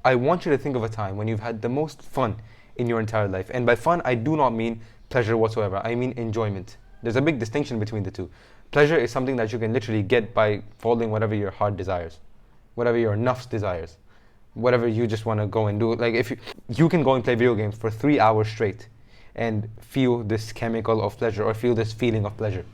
I want you to think of a time when you've had the most fun in your entire life. And by fun, I do not mean pleasure whatsoever. I mean enjoyment. There's a big distinction between the two. Pleasure is something that you can literally get by following whatever your heart desires, whatever your nafs desires, whatever you just want to go and do. Like if you can go and play video games for 3 hours straight and feel this chemical of pleasure or feel this feeling of pleasure.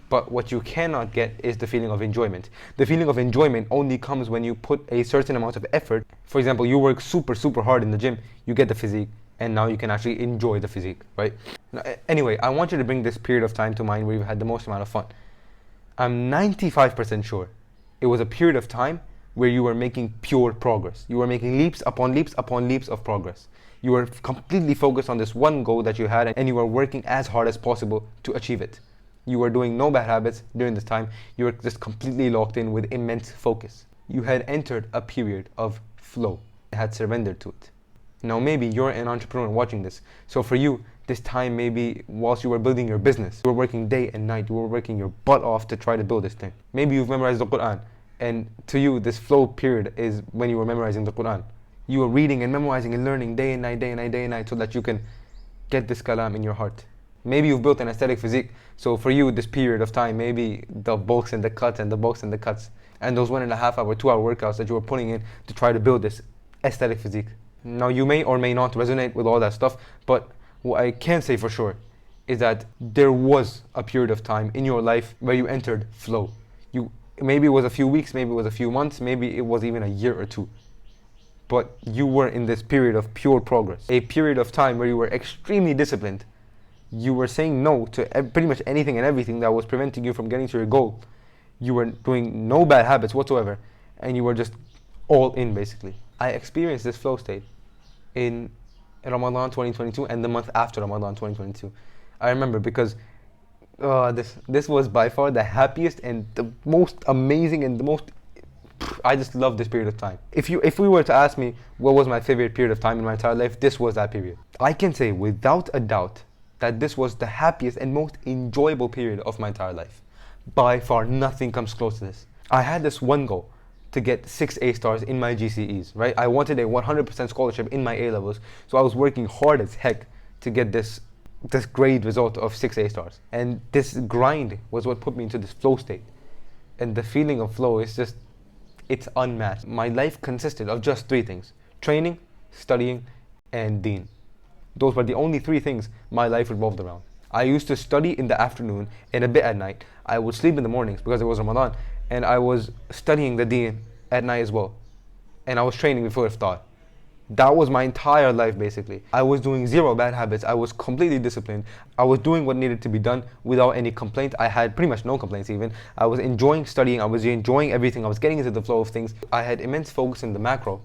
But what you cannot get is the feeling of enjoyment. The feeling of enjoyment only comes when you put a certain amount of effort. For example, you work super hard in the gym, you get the physique, and now you can actually enjoy the physique, right? Anyway, I want you to bring this period of time to mind where you've had the most amount of fun. I'm 95% sure it was a period of time where you were making pure progress. You were making leaps upon leaps upon leaps of progress. You were completely focused on this one goal that you had, and you were working as hard as possible to achieve it. You were doing no bad habits during this time. You were just completely locked in with immense focus. You had entered a period of flow and had surrendered to it. Now maybe you're an entrepreneur watching this. So for you, this time maybe whilst you were building your business, you were working day and night, you were working your butt off to try to build this thing. Maybe you've memorized the Quran, and to you this flow period is when you were memorizing the Quran. You were reading and memorizing and learning day and night, day and night, day and night, so that you can get this kalam in your heart. Maybe you've built an aesthetic physique, so for you this period of time, maybe the bulks and the cuts and the bulks and the cuts and those 1.5 hour, 2 hour workouts that you were putting in to try to build this aesthetic physique. Now you may or may not resonate with all that stuff, but what I can say for sure is that there was a period of time in your life where you entered flow. Maybe it was a few weeks, maybe it was a few months, maybe it was even a year or two. But you were in this period of pure progress, a period of time where you were extremely disciplined. You were saying no to pretty much anything and everything that was preventing you from getting to your goal. You were doing no bad habits whatsoever, and you were just all in basically. I experienced this flow state in Ramadan 2022 and the month after Ramadan 2022. I remember because this was by far the happiest and the most amazing and the most, I just love this period of time. If we were to ask me what was my favorite period of time in my entire life, this was that period. I can say without a doubt that this was the happiest and most enjoyable period of my entire life. By far, nothing comes close to this. I had this one goal to get 6 A stars in my GCEs, right? I wanted a 100% scholarship in my A levels, so I was working hard as heck to get this great result of 6 A stars. And this grind was what put me into this flow state. And the feeling of flow is just, it's unmatched. My life consisted of just 3 things: training, studying, and deen. Those were the only 3 things my life revolved around. I used to study in the afternoon and a bit at night. I would sleep in the mornings because it was Ramadan, and I was studying the deen at night as well. And I was training before iftar. That was my entire life basically. I was doing 0 bad habits. I was completely disciplined. I was doing what needed to be done without any complaint. I had pretty much no complaints even. I was enjoying studying. I was enjoying everything. I was getting into the flow of things. I had immense focus in the macro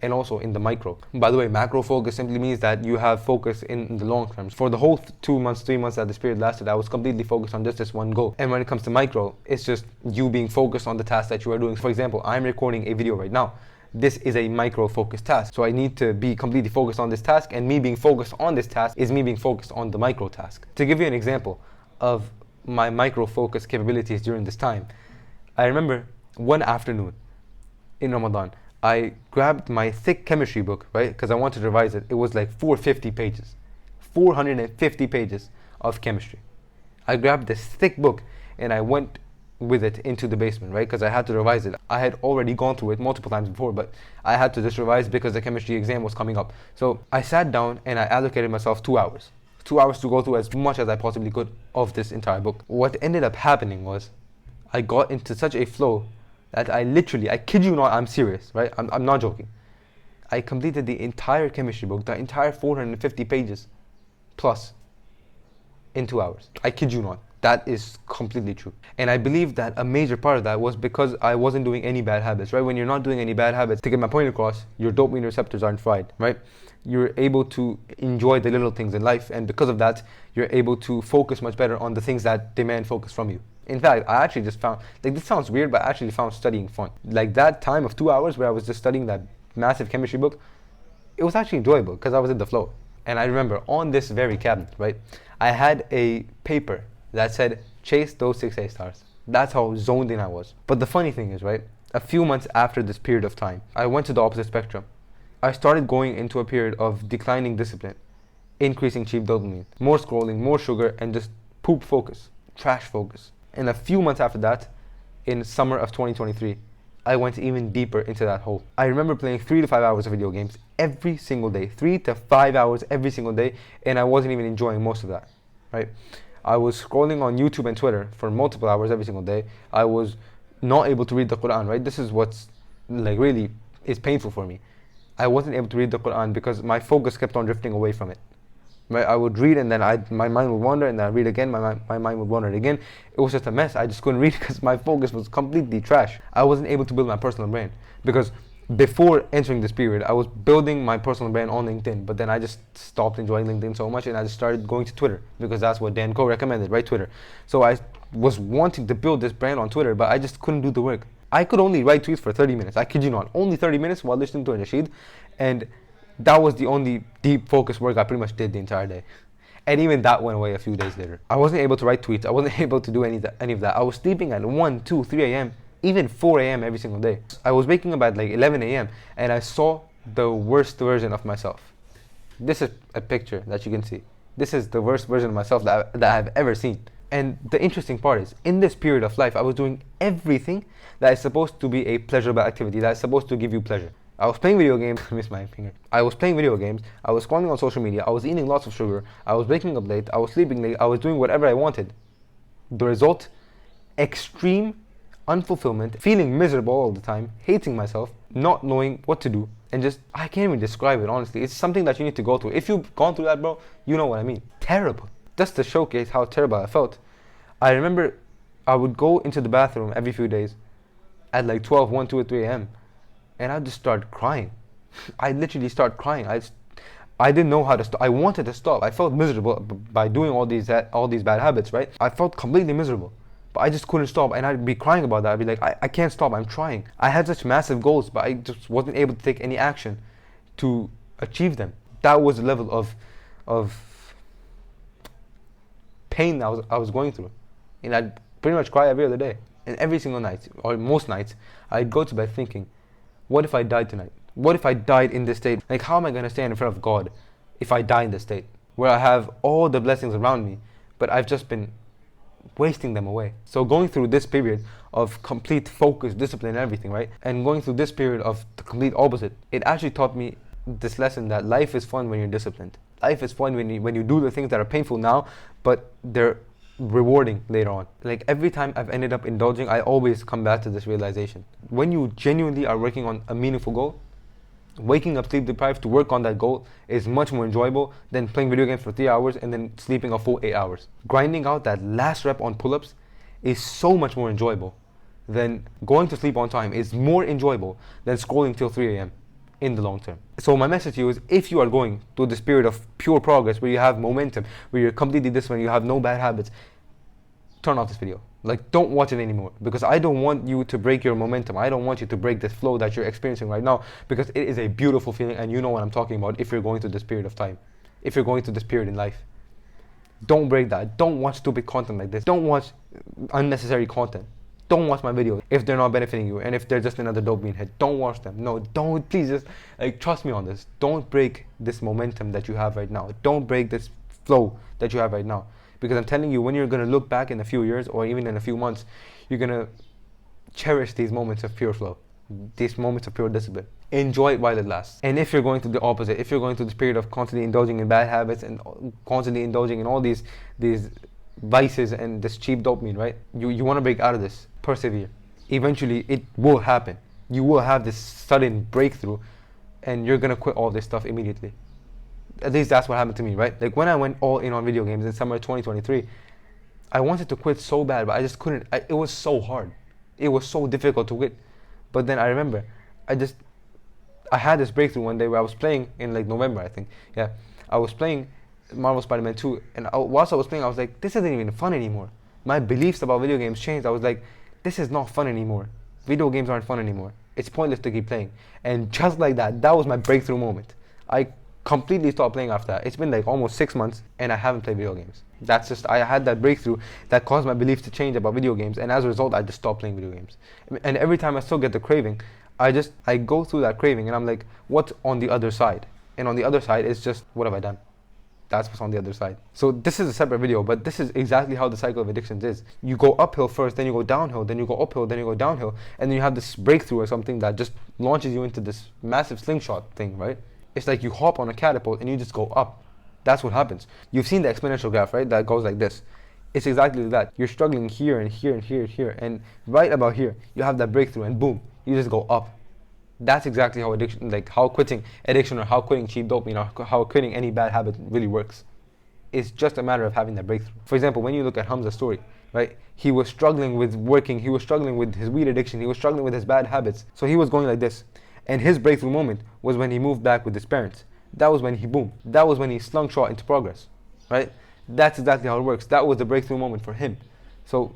and also in the micro. By the way, macro focus simply means that you have focus in the long term. For the whole 2 months, 3 months that this period lasted, I was completely focused on just this one goal. And when it comes to micro, it's just you being focused on the task that you are doing. For example, I'm recording a video right now. This is a micro focused task. So I need to be completely focused on this task, and me being focused on this task is me being focused on the micro task. To give you an example of my micro focus capabilities during this time, I remember one afternoon in Ramadan, I grabbed my thick chemistry book, right? Because I wanted to revise it. It was like 450 pages. 450 pages of chemistry. I grabbed this thick book and I went with it into the basement, right? Because I had to revise it. I had already gone through it multiple times before, but I had to just revise because the chemistry exam was coming up. So I sat down and I allocated myself 2 hours. 2 hours to go through as much as I possibly could of this entire book. What ended up happening was I got into such a flow that I kid you not, I'm serious, right? I'm not joking. I completed the entire chemistry book, the entire 450 pages plus in 2 hours. I kid you not. That is completely true. And I believe that a major part of that was because I wasn't doing any bad habits, right? When you're not doing any bad habits, to get my point across, your dopamine receptors aren't fried, right? You're able to enjoy the little things in life, and because of that, you're able to focus much better on the things that demand focus from you. In fact, I actually just found, like, this sounds weird, but I actually found studying fun. Like that time of 2 hours where I was just studying that massive chemistry book, it was actually enjoyable because I was in the flow. And I remember on this very cabinet, right, I had a paper that said, chase those 6 A stars. That's how zoned in I was. But the funny thing is, right, a few months after this period of time, I went to the opposite spectrum. I started going into a period of declining discipline, increasing cheap dopamine, more scrolling, more sugar, and just poop focus, trash focus. And a few months after that, in summer of 2023, I went even deeper into that hole. I remember playing 3 to 5 hours of video games every single day, 3 to 5 hours every single day, and I wasn't even enjoying most of that, right? I was scrolling on YouTube and Twitter for multiple hours every single day. I was not able to read the Quran, right? This is what's like really is painful for me. I wasn't able to read the Quran because my focus kept on drifting away from it. Right? I would read and then my mind would wander, and then I'd read again, my mind would wander again. It was just a mess. I just couldn't read because my focus was completely trash. I wasn't able to build my personal brand because before entering this period, I was building my personal brand on LinkedIn, but then I just stopped enjoying LinkedIn so much and I just started going to Twitter because that's what Dan Coe recommended, right? Twitter. So I was wanting to build this brand on Twitter, but I just couldn't do the work. I could only write tweets for 30 minutes. I kid you not. Only 30 minutes while listening to Nasheed. And that was the only deep focus work I pretty much did the entire day. And even that went away a few days later. I wasn't able to write tweets. I wasn't able to do any of that. I was sleeping at 1, 2, 3 a.m., even 4 a.m. every single day. I was waking up at like 11 a.m. and I saw the worst version of myself. This is a picture that you can see. This is the worst version of myself that I've ever seen. And the interesting part is, in this period of life, I was doing everything that is supposed to be a pleasurable activity, that is supposed to give you pleasure. I was playing video games. I missed my finger. I was playing video games. I was scrolling on social media. I was eating lots of sugar. I was waking up late. I was sleeping late. I was doing whatever I wanted. The result, extreme unfulfillment, feeling miserable all the time, hating myself, not knowing what to do, and just, I can't even describe it, honestly. It's something that you need to go through. If you've gone through that, bro, you know what I mean. Terrible. Just to showcase how terrible I felt, I remember I would go into the bathroom every few days at like 12, 1, 2, or 3 a.m. and I'd just start crying. I'd literally start crying. I didn't know how to stop. I wanted to stop. I felt miserable by doing all these bad habits, right? I felt completely miserable, but I just couldn't stop, and I'd be crying about that. I'd be like, I can't stop. I'm trying. I had such massive goals, but I just wasn't able to take any action to achieve them. That was the level of pain that I was going through, and I'd pretty much cry every other day. And every single night, or most nights, I'd go to bed thinking, what if I died tonight? What if I died in this state? Like, how am I going to stand in front of God if I die in this state, where I have all the blessings around me, but I've just been wasting them away? So going through this period of complete focus, discipline, and everything, right? And going through this period of the complete opposite, it actually taught me this lesson that life is fun when you're disciplined. Life is fun when you do the things that are painful now, but they're rewarding later on. Like, every time I've ended up indulging, I always come back to this realization. When you genuinely are working on a meaningful goal, waking up sleep deprived to work on that goal is much more enjoyable than playing video games for 3 hours and then sleeping a full 8 hours. Grinding out that last rep on pull-ups is so much more enjoyable than going to sleep on time, is more enjoyable than scrolling till 3 a.m. in the long term. So my message to you is, if you are going through this period of pure progress, where you have momentum, where you're completely disciplined, you have no bad habits, turn off this video. Like, don't watch it anymore, because I don't want you to break your momentum. I don't want you to break this flow that you're experiencing right now, because it is a beautiful feeling, and you know what I'm talking about if you're going through this period of time, if you're going through this period in life. Don't break that. Don't watch stupid content like this. Don't watch unnecessary content. Don't watch my videos if they're not benefiting you, and if they're just another dopamine hit. Don't watch them. No, don't. Please, just like, trust me on this. Don't break this momentum that you have right now. Don't break this flow that you have right now. Because I'm telling you, when you're going to look back in a few years or even in a few months, you're going to cherish these moments of pure flow, these moments of pure discipline. Enjoy it while it lasts. And if you're going through the opposite, if you're going through this period of constantly indulging in bad habits and constantly indulging in all these vices and this cheap dopamine, right? You want to break out of this. Persevere. Eventually, it will happen. You will have this sudden breakthrough, and you're going to quit all this stuff immediately. At least that's what happened to me, right? Like, when I went all in on video games in summer 2023, I wanted to quit so bad, but I just couldn't. It was so hard. It was so difficult to quit. But then I remember, I had this breakthrough one day where I was playing in like November, I think. Yeah, I was playing Marvel Spider-Man 2, and whilst I was playing, I was like, this isn't even fun anymore. My beliefs about video games changed. I was like, this is not fun anymore. Video games aren't fun anymore. It's pointless to keep playing. And just like that, that was my breakthrough moment. I completely stopped playing after that. It's been like almost 6 months and I haven't played video games. That's just, I had that breakthrough that caused my beliefs to change about video games, and as a result, I just stopped playing video games. And every time I still get the craving, I go through that craving and I'm like, what's on the other side? And on the other side is just, what have I done? That's what's on the other side. So this is a separate video, but this is exactly how the cycle of addictions is. You go uphill first, then you go downhill, then you go uphill, then you go downhill, and then you have this breakthrough or something that just launches you into this massive slingshot thing, right? It's like you hop on a catapult and you just go up. That's what happens. You've seen the exponential graph, right? That goes like this. It's exactly that. You're struggling here and here and here and here, and right about here, you have that breakthrough, and boom, you just go up. That's exactly how addiction, like how quitting addiction or how quitting cheap dopamine or how quitting any bad habit really works. It's just a matter of having that breakthrough. For example, when you look at Hamza's story, right? He was struggling with working, he was struggling with his weed addiction, he was struggling with his bad habits. So he was going like this. And his breakthrough moment was when he moved back with his parents. That was when he boomed. That was when he slung shot into progress, right? That's exactly how it works. That was the breakthrough moment for him. So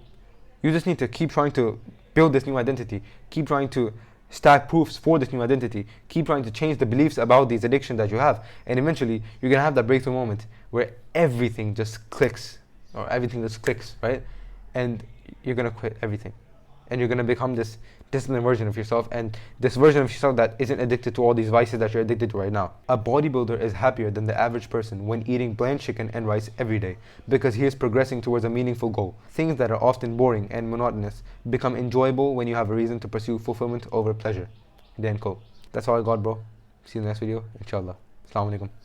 you just need to keep trying to build this new identity, keep trying to stack proofs for this new identity, keep trying to change the beliefs about these addictions that you have, and eventually you're gonna have that breakthrough moment where everything just clicks, right? And you're gonna quit everything, and you're gonna become this disciplined version of yourself, and this version of yourself that isn't addicted to all these vices that you're addicted to right now. A bodybuilder is happier than the average person when eating bland chicken and rice every day, because he is progressing towards a meaningful goal. Things that are often boring and monotonous become enjoyable when you have a reason to pursue fulfillment over pleasure. Then quote. That's all I got, bro. See you in the next video, inshallah. Assalamu alaikum.